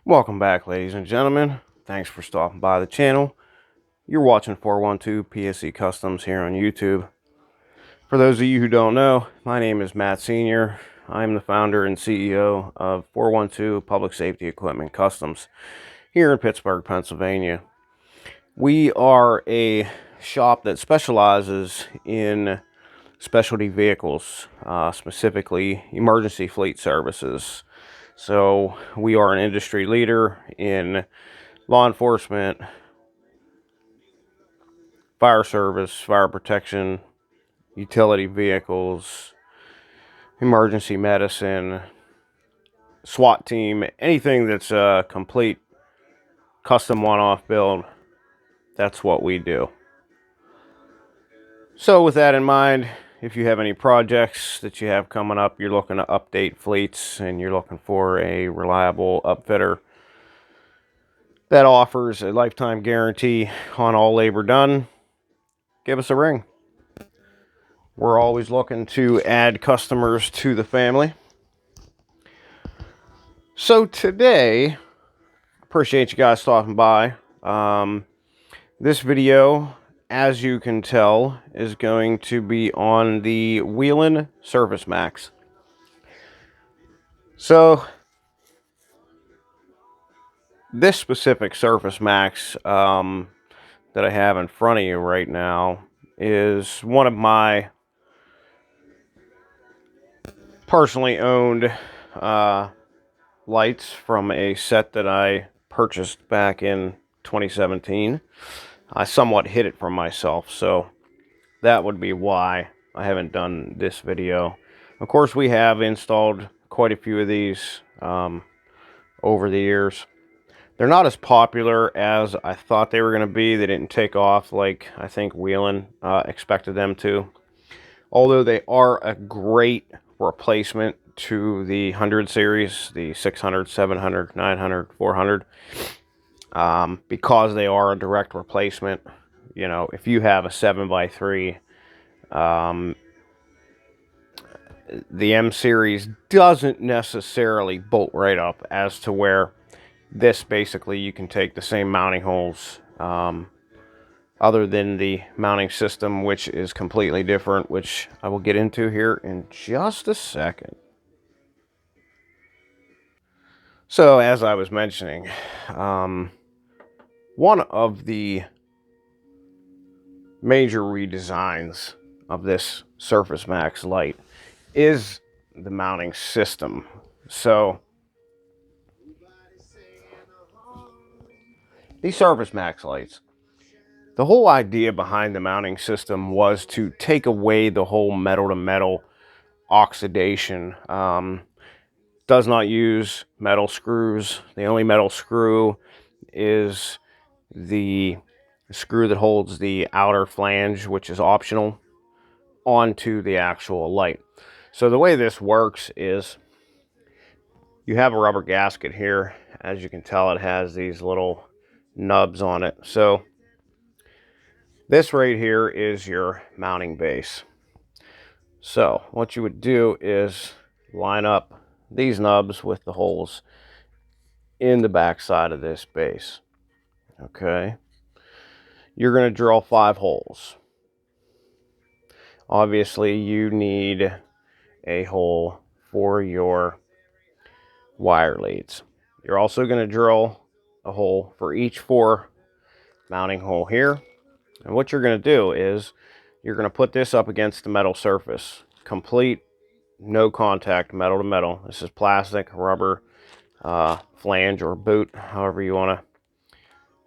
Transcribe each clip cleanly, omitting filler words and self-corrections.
Welcome back, ladies and gentlemen. Thanks for stopping by the channel. You're watching 412 PSC Customs here on YouTube. For those of you who don't know, my name is Matt Sr. I'm the founder and CEO of 412 Public Safety Equipment Customs here in Pittsburgh, Pennsylvania. We are a shop that specializes in specialty vehicles, specifically emergency fleet services. So we are an industry leader in law enforcement, fire service, fire protection, utility vehicles, emergency medicine, SWAT team, anything that's a complete custom one-off build. That's what we do. So with that in mind, if you have any projects that you have coming up, you're looking to update fleets and you're looking for a reliable upfitter that offers a lifetime guarantee on all labor done, give us a ring. We're always looking to add customers to the family. So today, appreciate you guys stopping by. This video, as you can tell, is going to be on the Whelen SurfaceMax. So this specific SurfaceMax that I have in front of you right now is one of my personally owned lights from a set that I purchased back in 2017. I somewhat hid it from myself, so that would be why I haven't done this video. Of course, we have installed quite a few of these over the years. They're not as popular as I thought they were going to be. They didn't take off like I think Whelen expected them to. Although they are a great replacement to the 100 series, the 600, 700, 900, 400. Because they are a direct replacement. You know, if you have a 7x3, the M series doesn't necessarily bolt right up, as to where this basically you can take the same mounting holes, other than the mounting system, which is completely different, which I will get into here in just a second. So as I was mentioning, one of the major redesigns of this SurfaceMax light is the mounting system. So these SurfaceMax lights, the whole idea behind the mounting system was to take away the whole metal to metal oxidation. Does not use metal screws. The only metal screw is the screw that holds the outer flange, which is optional, onto the actual light. So the way this works is you have a rubber gasket here. As you can tell, it has these little nubs on it. So this right here is your mounting base. So what you would do is line up these nubs with the holes in the back side of this base. Okay, you're going to drill 5 holes. Obviously you need a hole for your wire leads. You're also going to drill a hole for each 4 mounting hole here. And what you're going to do is you're going to put this up against the metal surface. Complete no contact, metal to metal. This is plastic, rubber, flange or boot, however you want to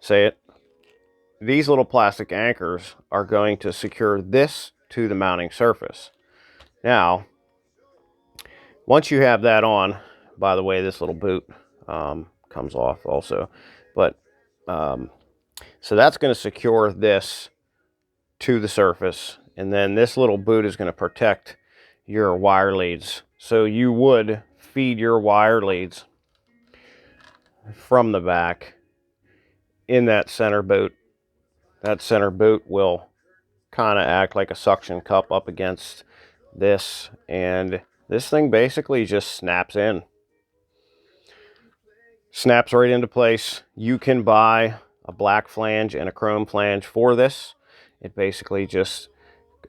say it. These little plastic anchors are going to secure this to the mounting surface. Now, once you have that on, by the way, this little boot comes off also. But so that's going to secure this to the surface, and then this little boot is going to protect your wire leads. So you would feed your wire leads from the back in that center boot. That center boot will kind of act like a suction cup up against this, and this thing basically just snaps in. Snaps right into place. You can buy a black flange and a chrome flange for this. It basically just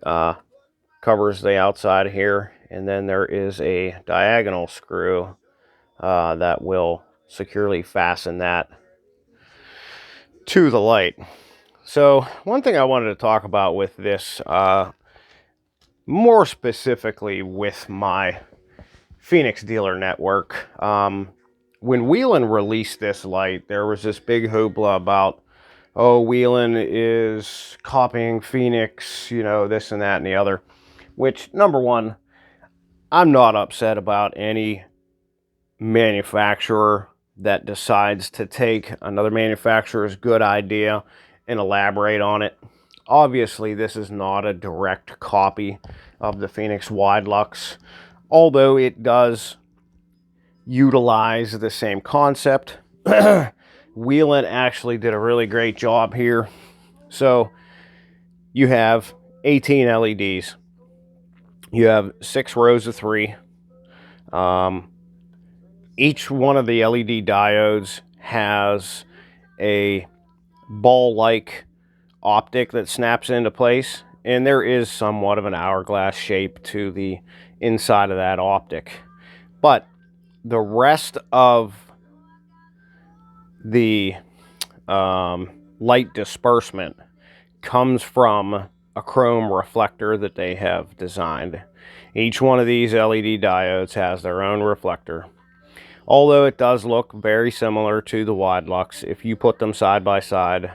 covers the outside here, and then there is a diagonal screw that will securely fasten that to the light. So one thing I wanted to talk about with this, more specifically with my Phoenix dealer network, when Whelen released this light, there was this big hoopla about, oh, Whelen is copying Phoenix, you know, this and that and the other. Which, number one, I'm not upset about any manufacturer that decides to take another manufacturer's good idea and elaborate on it. Obviously, this is not a direct copy of the Phoenix Wide Lux, although it does utilize the same concept. Whelen actually did a really great job here. So you have 18 LEDs. You have 6 rows of 3. Each one of the LED diodes has a ball-like optic that snaps into place, and there is somewhat of an hourglass shape to the inside of that optic. But the rest of the light disbursement comes from a chrome reflector that they have designed. Each one of these LED diodes has their own reflector. Although it does look very similar to the Wide Lux, if you put them side by side,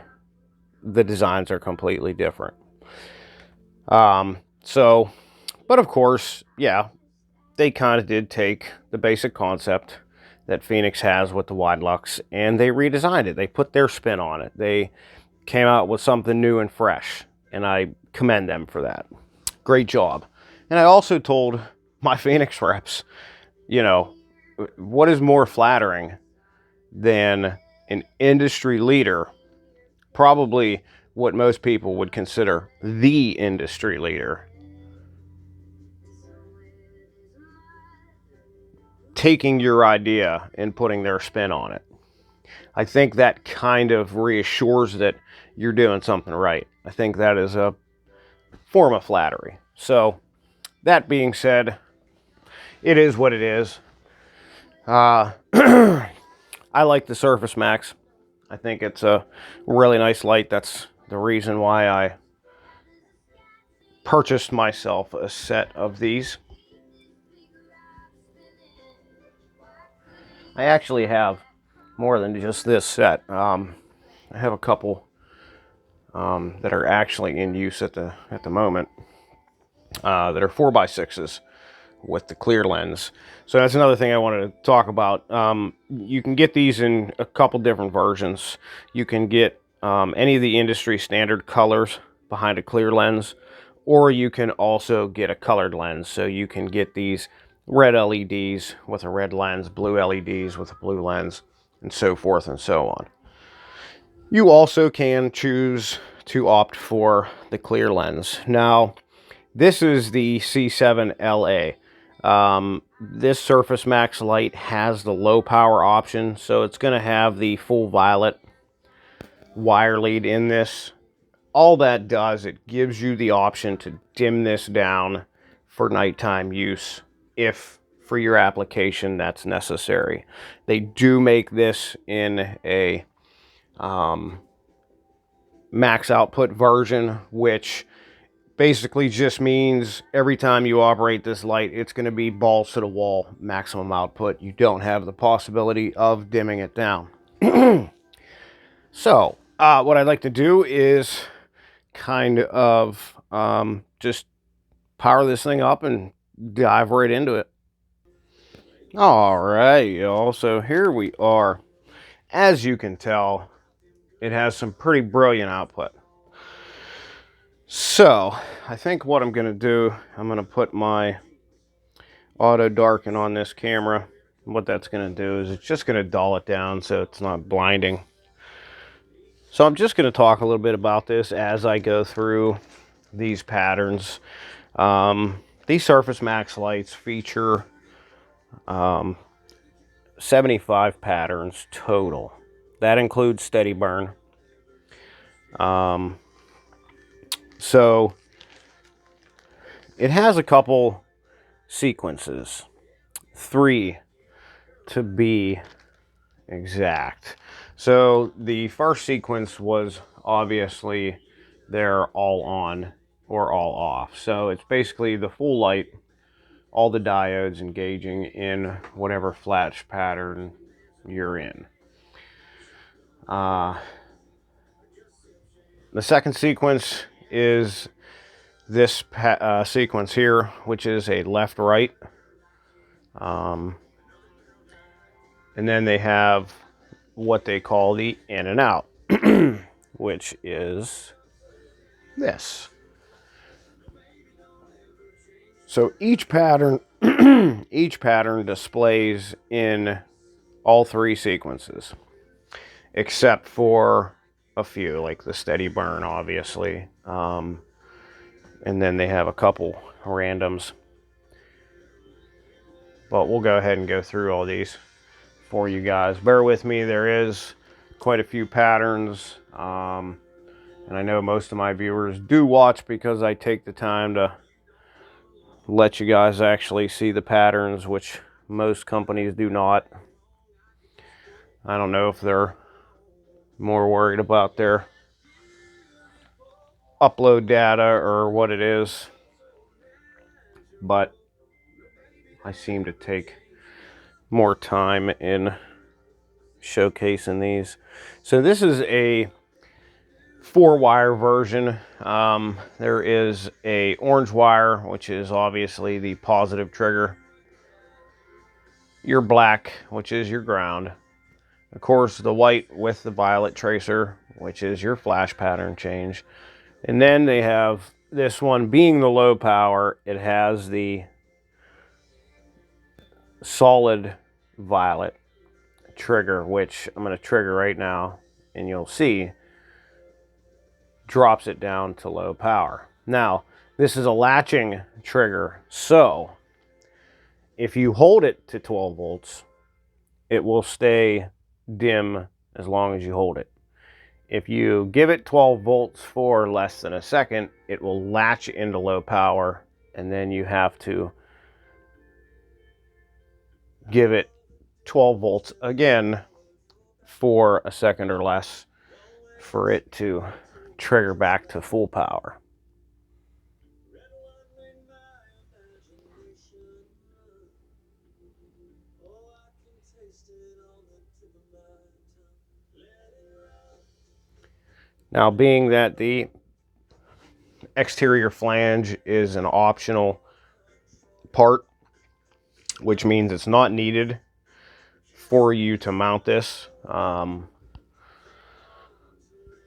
the designs are completely different. But of course, yeah, they kind of did take the basic concept that Phoenix has with the Wide Lux, and they redesigned it. They put their spin on it. They came out with something new and fresh, and I commend them for that. Great job. And I also told my Phoenix reps, you know, what is more flattering than an industry leader, probably what most people would consider the industry leader, taking your idea and putting their spin on it? I think that kind of reassures that you're doing something right. I think that is a form of flattery. So, that being said, it is what it is. I like the SurfaceMax. I think it's a really nice light. That's the reason why I purchased myself a set of these. I actually have more than just this set. I have a couple that are actually in use at the moment that are 4x6s with the clear lens. So that's another thing I wanted to talk about. You can get these in a couple different versions. You can get any of the industry standard colors behind a clear lens, or you can also get a colored lens. So you can get these red LEDs with a red lens, blue LEDs with a blue lens, and so forth and so on. You also can choose to opt for the clear lens. Now, this is the C7LA. This SurfaceMax light has the low power option, so it's going to have the full violet wire lead in this. All that does, it gives you the option to dim this down for nighttime use if for your application that's necessary. They do make this in a max output version, which basically just means every time you operate this light, it's going to be balls to the wall maximum output. You don't have the possibility of dimming it down. So what I'd like to do is kind of just power this thing up and dive right into it. All right, y'all, so here we are. As you can tell, it has some pretty brilliant output. So I think what I'm going to do, I'm going to put my auto darken on this camera. What that's going to do is it's just going to dull it down so it's not blinding. So I'm just going to talk a little bit about this as I go through these patterns. These SurfaceMax lights feature 75 patterns total. That includes steady burn. So it has a couple sequences, 3 to be exact. So the first sequence was obviously they're all on or all off. So it's basically the full light, all the diodes engaging in whatever flash pattern you're in. The second sequence is this sequence here, which is a left-right. And then they have what they call the in and out, which is this. So each pattern, each pattern displays in all 3 sequences, except for a few, like the steady burn, obviously. And then they have a couple randoms. But we'll go ahead and go through all these for you guys. Bear with me, there is quite a few patterns. And I know most of my viewers do watch because I take the time to let you guys actually see the patterns, which most companies do not. I don't know if they're more worried about their upload data or what it is, but I seem to take more time in showcasing these. So this is a 4-wire version. There is a orange wire, which is obviously the positive trigger, your black, which is your ground, of course the white with the violet tracer, which is your flash pattern change. And then they have this one being the low power. It has the solid violet trigger, which I'm going to trigger right now, and you'll see drops it down to low power. Now, this is a latching trigger, so if you hold it to 12 volts, it will stay dim as long as you hold it. If you give it 12 volts for less than a second, it will latch into low power, and then you have to give it 12 volts again for a second or less for it to trigger back to full power. Now, being that the exterior flange is an optional part, which means it's not needed for you to mount this.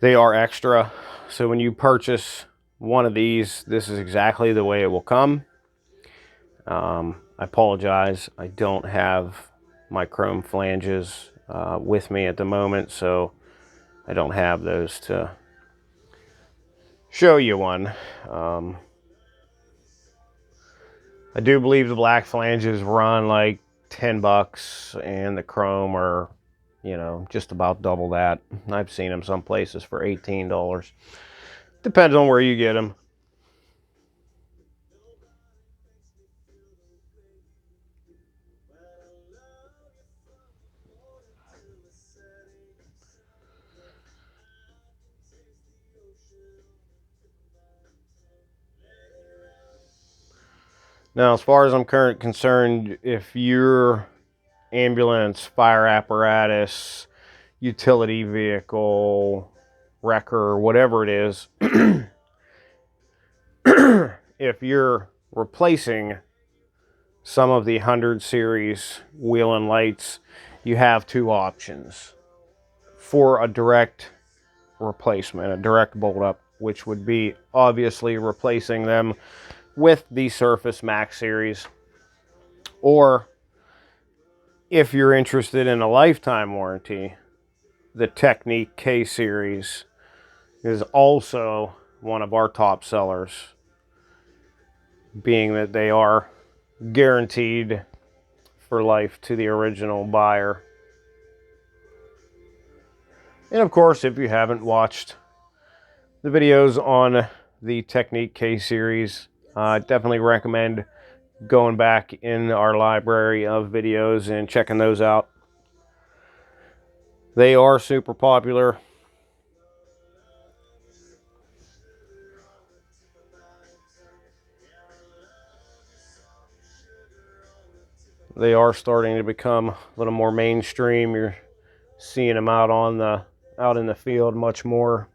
They are extra. So when you purchase one of these, this is exactly the way it will come. I apologize, I don't have my chrome flanges with me at the moment, so I don't have those to show you one. I do believe the black flanges run like 10 bucks and the chrome are, you know, just about double that. I've seen them some places for $18. Depends on where you get them. Now, as far as I'm currently concerned, if your ambulance, fire apparatus, utility vehicle, wrecker, whatever it is, if you're replacing some of the 100 series Whelen lights, you have 2 options for a direct replacement, a direct bolt up, which would be obviously replacing them with the SurfaceMax series, or if you're interested in a lifetime warranty, the Technique K series is also one of our top sellers, being that they are guaranteed for life to the original buyer. And of course, if you haven't watched the videos on the Technique K series, definitely recommend going back in our library of videos and checking those out. They are super popular. They are starting to become a little more mainstream. You're seeing them out in the field much more.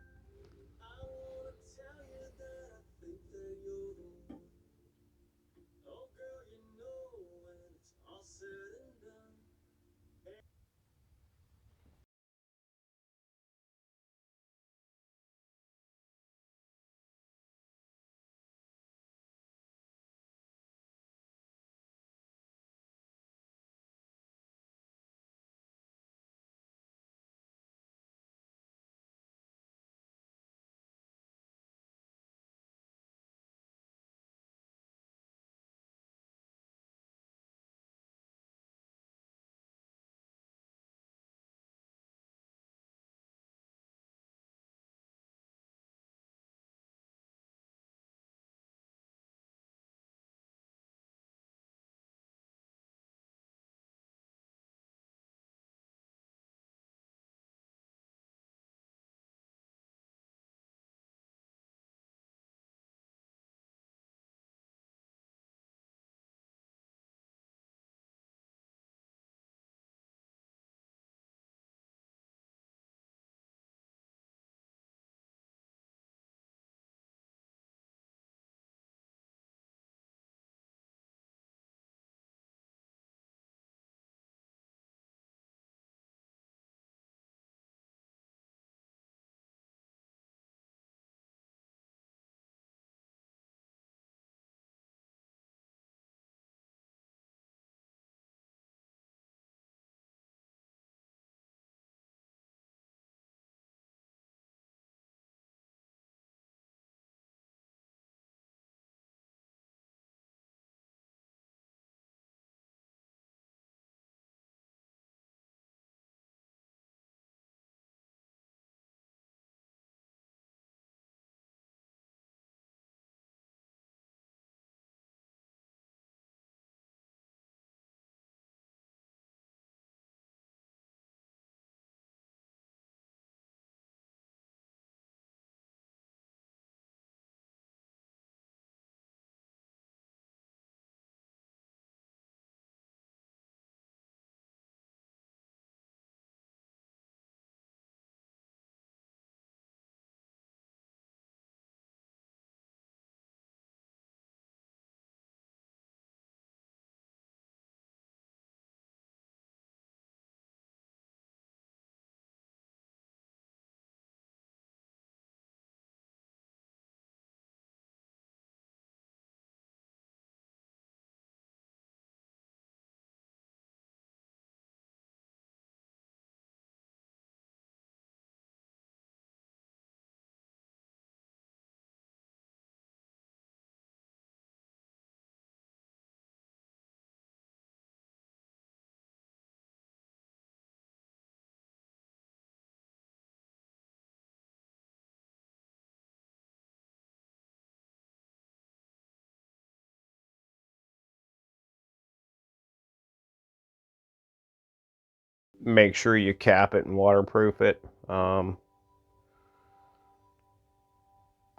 Make sure you cap it and waterproof it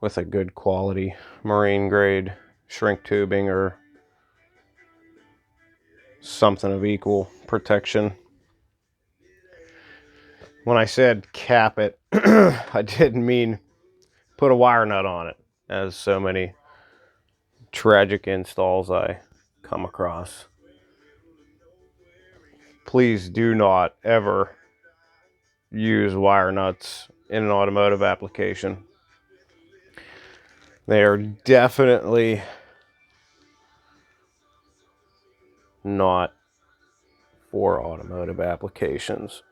with a good quality marine grade shrink tubing or something of equal protection. When I said cap it, I didn't mean put a wire nut on it, as so many tragic installs I come across. Please do not ever use wire nuts in an automotive application. They are definitely not for automotive applications.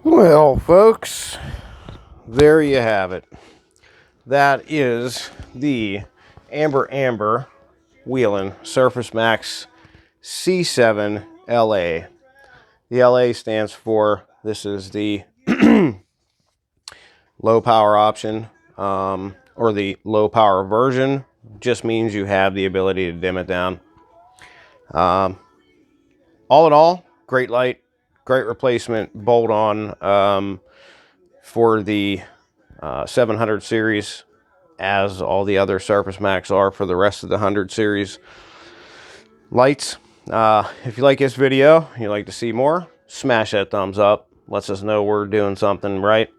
Well, folks, there you have it. That is the Amber Whelen SurfaceMax C7LA. The LA stands for, this is the low power option, or the low power version. Just means you have the ability to dim it down. All in all, great light, great replacement bolt on for the 700 series, as all the other SurfaceMax are for the rest of the 100 series lights. If you like this video, you'd like to see more, smash that thumbs up. Lets us know we're doing something right.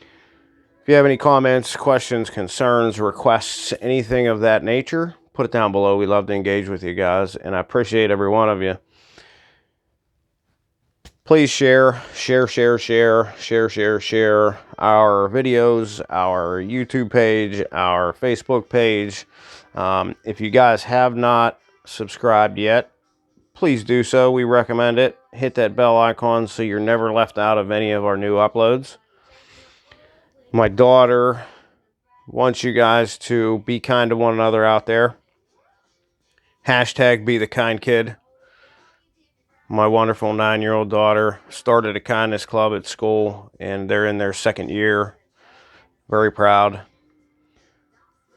If you have any comments, questions, concerns, requests, anything of that nature, put it down below. We love to engage with you guys, and I appreciate every one of you. Please share our videos, our YouTube page, our Facebook page. If you guys have not subscribed yet, please do so. We recommend it. Hit that bell icon so you're never left out of any of our new uploads. My daughter wants you guys to be kind to one another out there. Hashtag be the kind kid. My wonderful 9-year-old daughter started a kindness club at school, and they're in their 2nd year. Very proud.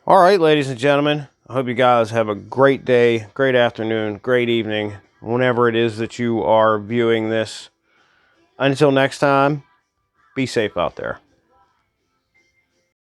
All right, ladies and gentlemen, I hope you guys have a great day, great afternoon, great evening, whenever it is that you are viewing this. Until next time, be safe out there.